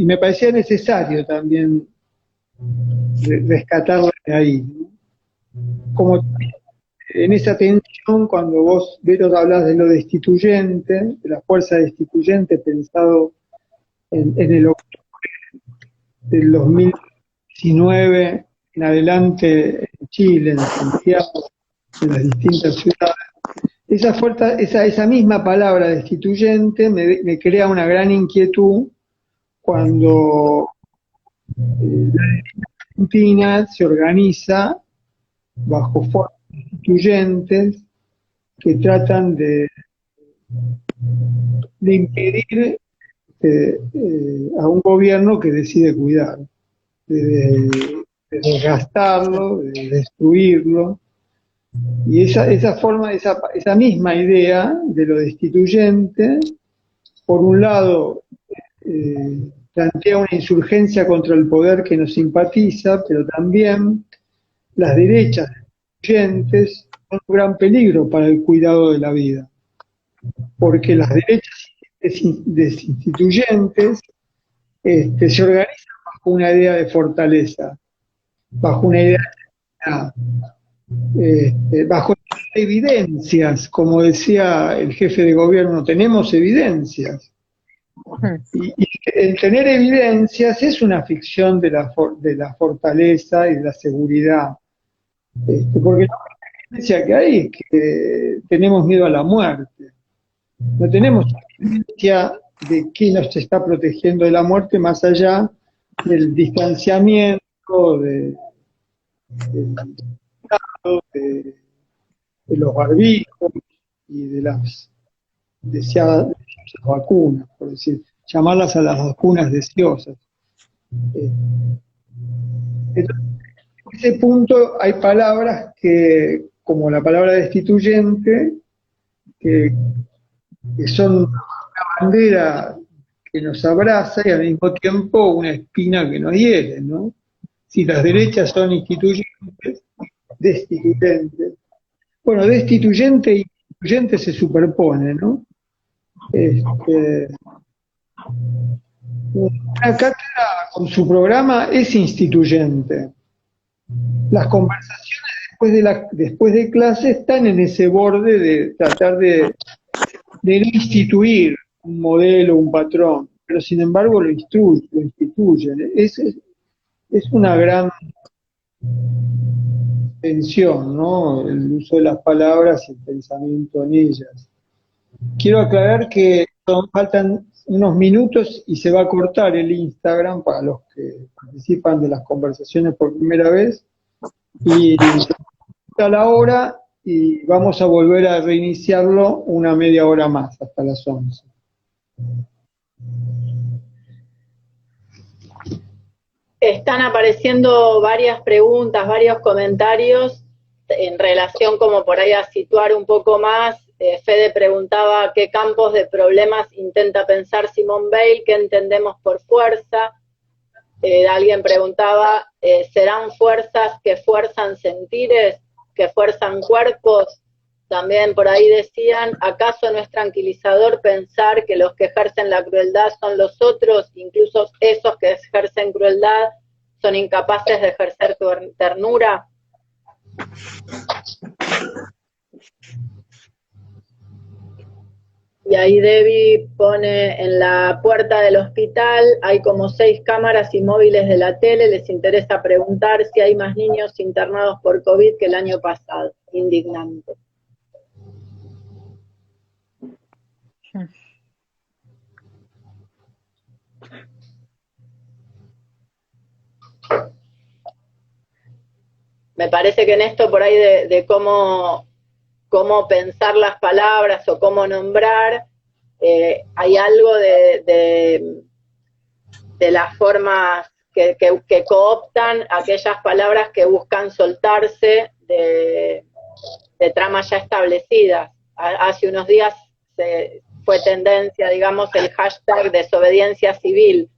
me parecía necesario también rescatarla de ahí, ¿no? Como en esa tensión, cuando vos, Vero, hablas de lo destituyente, de la fuerza destituyente pensado en el octubre del 2019 en adelante en Chile, en Santiago, en las distintas ciudades, esa misma palabra destituyente me crea una gran inquietud cuando la Argentina se organiza bajo formas destituyentes que tratan de impedir a un gobierno que decide cuidar, de desgastarlo, de destruirlo. Y esa misma idea de lo destituyente, por un lado, plantea una insurgencia contra el poder que nos simpatiza, pero también las derechas destituyentes son un gran peligro para el cuidado de la vida, porque las derechas destituyentes se organizan bajo una idea de fortaleza, bajo una idea bajo evidencias, como decía el jefe de gobierno, tenemos evidencias. Y el tener evidencias es una ficción de la fortaleza y de la seguridad. Porque la evidencia que hay es que tenemos miedo a la muerte. No tenemos evidencia de qué nos está protegiendo de la muerte más allá del distanciamiento, de los barbijos y de las deseadas vacunas, por decir, llamarlas a las vacunas deseosas. Entonces, en ese punto hay palabras que, como la palabra destituyente, que son una bandera que nos abraza y al mismo tiempo una espina que nos hiere, ¿no? Si las derechas son instituyentes, destituyentes. Bueno, destituyente y instituyente se superponen, ¿no? Una cátedra con su programa es instituyente. Las conversaciones después de clase están en ese borde de tratar de no instituir un modelo, un patrón, pero sin embargo lo instituyen. Es una gran tensión, ¿no? El uso de las palabras y el pensamiento en ellas. Quiero aclarar que faltan unos minutos y se va a cortar el Instagram para los que participan de las conversaciones por primera vez. Y a la hora y vamos a volver a reiniciarlo una media hora más, hasta las 11. Están apareciendo varias preguntas, varios comentarios en relación como por ahí a situar un poco más. Fede preguntaba qué campos de problemas intenta pensar Simone Weil, qué entendemos por fuerza. Alguien preguntaba, ¿serán fuerzas que fuerzan sentires, que fuerzan cuerpos? También por ahí decían, ¿acaso no es tranquilizador pensar que los que ejercen la crueldad son los otros, incluso esos que ejercen crueldad son incapaces de ejercer ternura? Y ahí Debbie pone, en la puerta del hospital hay como 6 cámaras y móviles de la tele, les interesa preguntar si hay más niños internados por COVID que el año pasado. Indignante. Me parece que en esto por ahí de cómo pensar las palabras o cómo nombrar, hay algo de las formas que cooptan aquellas palabras que buscan soltarse de tramas ya establecidas. Hace unos días fue tendencia, digamos, el hashtag desobediencia civil,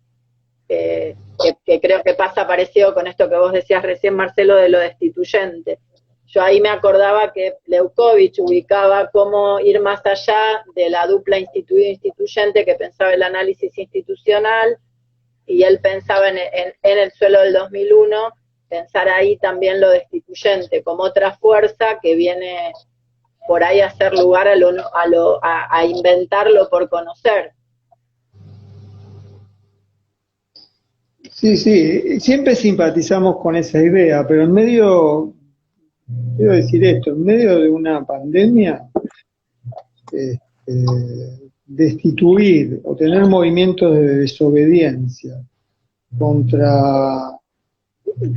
que creo que pasa parecido con esto que vos decías recién, Marcelo, de lo destituyente. Yo ahí me acordaba que Leukovich ubicaba cómo ir más allá de la dupla instituido-instituyente que pensaba el análisis institucional, y él pensaba en el suelo del 2001, pensar ahí también lo destituyente como otra fuerza que viene por ahí a hacer lugar a inventarlo por conocer. Sí, sí, siempre simpatizamos con esa idea, pero en medio, quiero decir esto, en medio de una pandemia, este, destituir o tener movimientos de desobediencia contra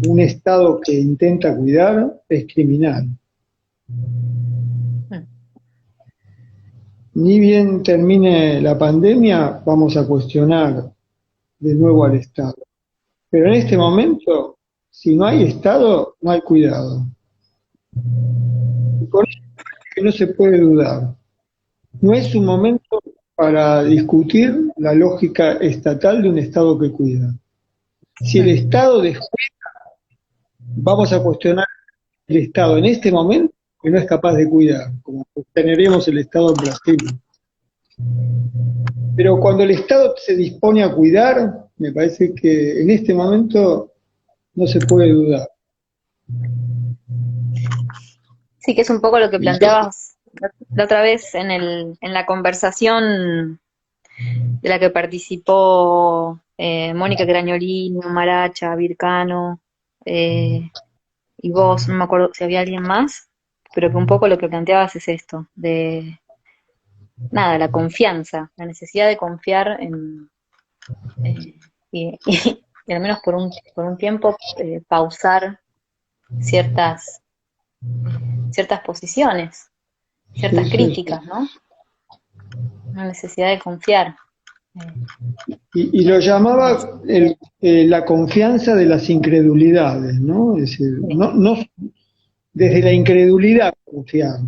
un Estado que intenta cuidar es criminal. Ni bien termine la pandemia, vamos a cuestionar de nuevo al Estado. Pero en este momento, si no hay Estado, no hay cuidado. Y por eso es que no se puede dudar. No es un momento para discutir la lógica estatal de un Estado que cuida. Si el Estado descuida, vamos a cuestionar el Estado en este momento que no es capaz de cuidar, como cuestionaríamos el Estado en Brasil. Pero cuando el Estado se dispone a cuidar, me parece que en este momento no se puede dudar. Sí, que es un poco lo que planteabas la otra vez en la conversación de la que participó Mónica Grañolini, Maracha, Vircano, y vos, no me acuerdo si había alguien más, pero que un poco lo que planteabas es esto, de nada, la confianza, la necesidad de confiar y al menos por un tiempo pausar ciertas posiciones, ciertas críticas, ¿no? Una necesidad de confiar. Y lo llamaba la confianza de las incredulidades, ¿no? Es decir, no desde la incredulidad confiar,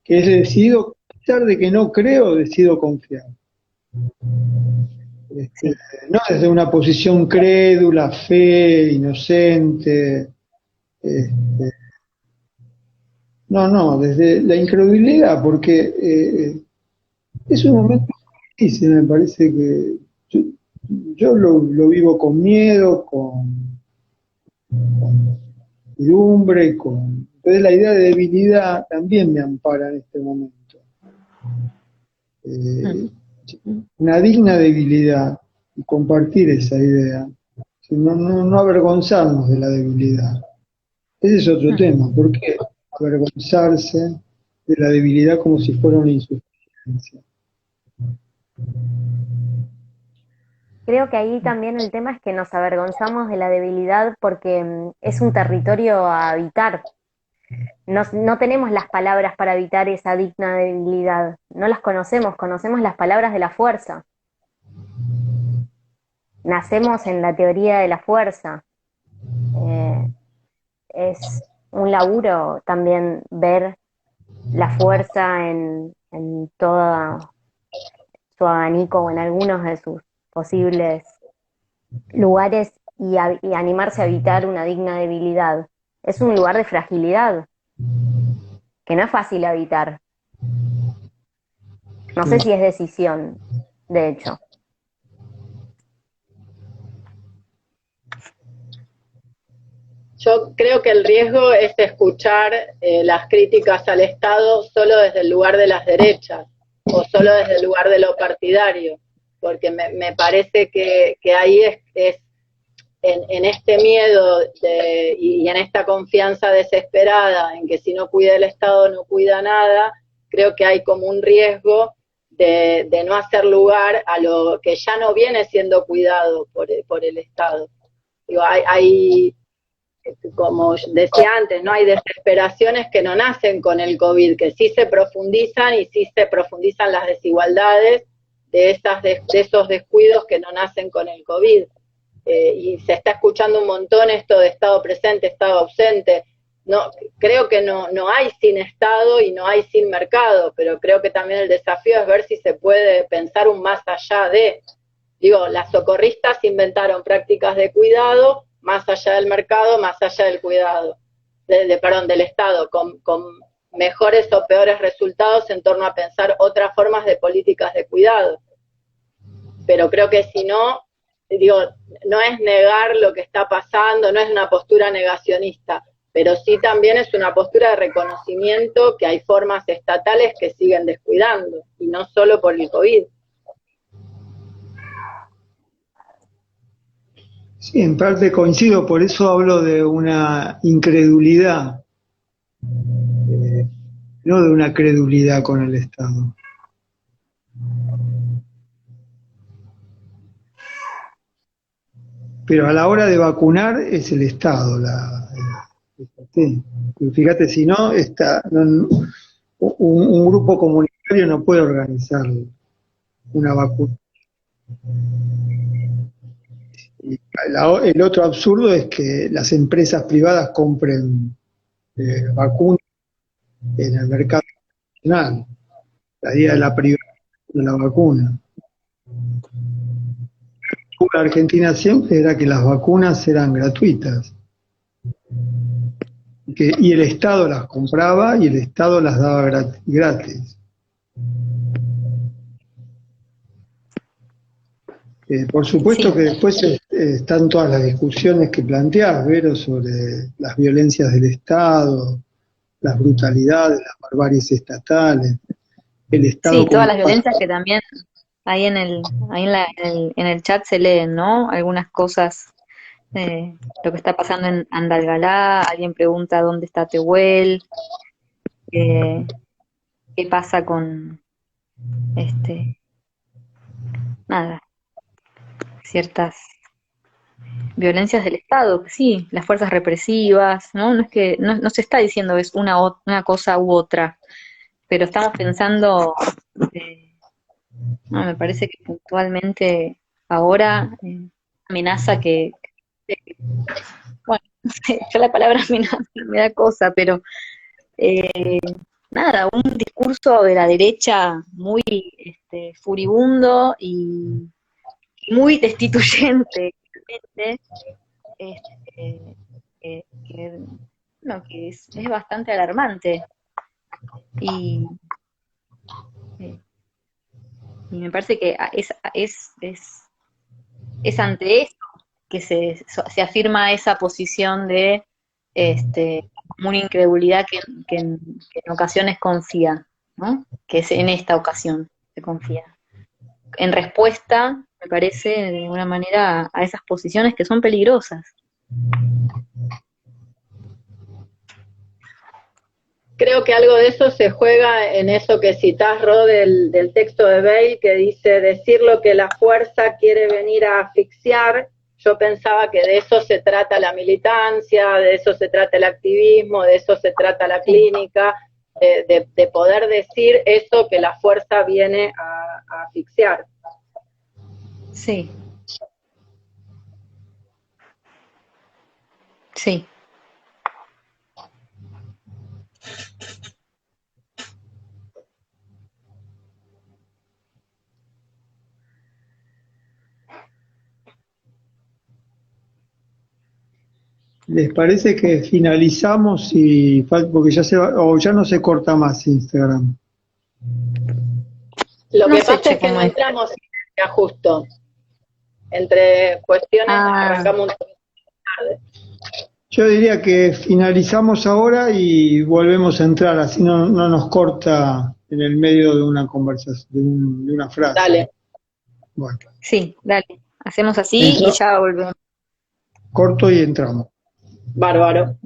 que es decido, a pesar de que no creo, decido confiar. No desde una posición crédula, fe, inocente. No, desde la incredulidad, porque es un momento difícil, me parece que yo lo vivo con miedo, con incertidumbre, entonces la idea de debilidad también me ampara en este momento. Una digna debilidad, y compartir esa idea, no avergonzarnos de la debilidad. Ese es otro tema, ¿por qué avergonzarse de la debilidad como si fuera una insuficiencia? Creo que ahí también el tema es que nos avergonzamos de la debilidad porque es un territorio a habitar. No tenemos las palabras para evitar esa digna debilidad, no las conocemos, conocemos las palabras de la fuerza. Nacemos en la teoría de la fuerza. Es un laburo también ver la fuerza en todo su abanico o en algunos de sus posibles lugares y animarse a evitar una digna debilidad. Es un lugar de fragilidad que no es fácil habitar. No sé si es decisión, de hecho. Yo creo que el riesgo es escuchar las críticas al Estado solo desde el lugar de las derechas o solo desde el lugar de lo partidario, porque me parece que ahí es en este miedo y en esta confianza desesperada en que si no cuida el Estado no cuida nada, creo que hay como un riesgo de no hacer lugar a lo que ya no viene siendo cuidado por el Estado. Digo, hay como decía antes, ¿no? Hay desesperaciones que no nacen con el COVID, que sí se profundizan y sí se profundizan las desigualdades de esos descuidos que no nacen con el COVID. Y se está escuchando un montón esto de Estado presente, Estado ausente. No, creo que no hay sin Estado y no hay sin mercado, pero creo que también el desafío es ver si se puede pensar un más allá de. Digo, las socorristas inventaron prácticas de cuidado más allá del mercado, más allá del cuidado, del Estado, con mejores o peores resultados en torno a pensar otras formas de políticas de cuidado. Pero creo que si no, digo, no es negar lo que está pasando, no es una postura negacionista, pero sí también es una postura de reconocimiento que hay formas estatales que siguen descuidando, y no solo por el COVID. Sí, en parte coincido, por eso hablo de una incredulidad, no de una credulidad con el Estado. Pero a la hora de vacunar es el Estado. Sí. Fíjate, si no, un grupo comunitario no puede organizar una vacuna. Y el otro absurdo es que las empresas privadas compren vacunas en el mercado nacional, la idea de la privatización de la vacuna. La Argentina siempre era que las vacunas eran gratuitas y el Estado las compraba y el Estado las daba gratis. Por supuesto Sí. que después están todas las discusiones que planteás, Vero, sobre las violencias del Estado, las brutalidades, las barbaries estatales, el Estado Sí, todas como... las violencias que también ahí en el chat se leen, ¿no? Algunas cosas, lo que está pasando en Andalgalá, alguien pregunta dónde está Tehuel, qué pasa con, nada, ciertas violencias del Estado, que sí, las fuerzas represivas, ¿no? No es que, no se está diciendo es una cosa u otra, pero estamos pensando, no, me parece que puntualmente ahora amenaza bueno, no sé, yo la palabra amenaza me da cosa, pero nada, un discurso de la derecha muy furibundo y muy destituyente, realmente, este, bueno, que es bastante alarmante. Y, eh, y me parece que es ante eso que se afirma esa posición de una incredulidad que en ocasiones confía, ¿no? Que es en esta ocasión se confía. En respuesta, me parece, de alguna manera, a esas posiciones que son peligrosas. Creo que algo de eso se juega en eso que citás, Ro, del texto de Bale, que dice decir lo que la fuerza quiere venir a asfixiar. Yo pensaba que de eso se trata la militancia, de eso se trata el activismo, de eso se trata la clínica, de poder decir eso que la fuerza viene a asfixiar. Sí. Sí. ¿Les parece que finalizamos porque ya se va, o ya no se corta más Instagram? Lo No que sé, pasa es que cómo no es. entramos en justo. Entre cuestiones arrancamos un poco tarde. Yo diría que finalizamos ahora y volvemos a entrar, así no nos corta en el medio de una conversación, de una frase. Dale. Bueno, Sí, dale. Hacemos así y ya volvemos. corto y entramos. Bárbaro.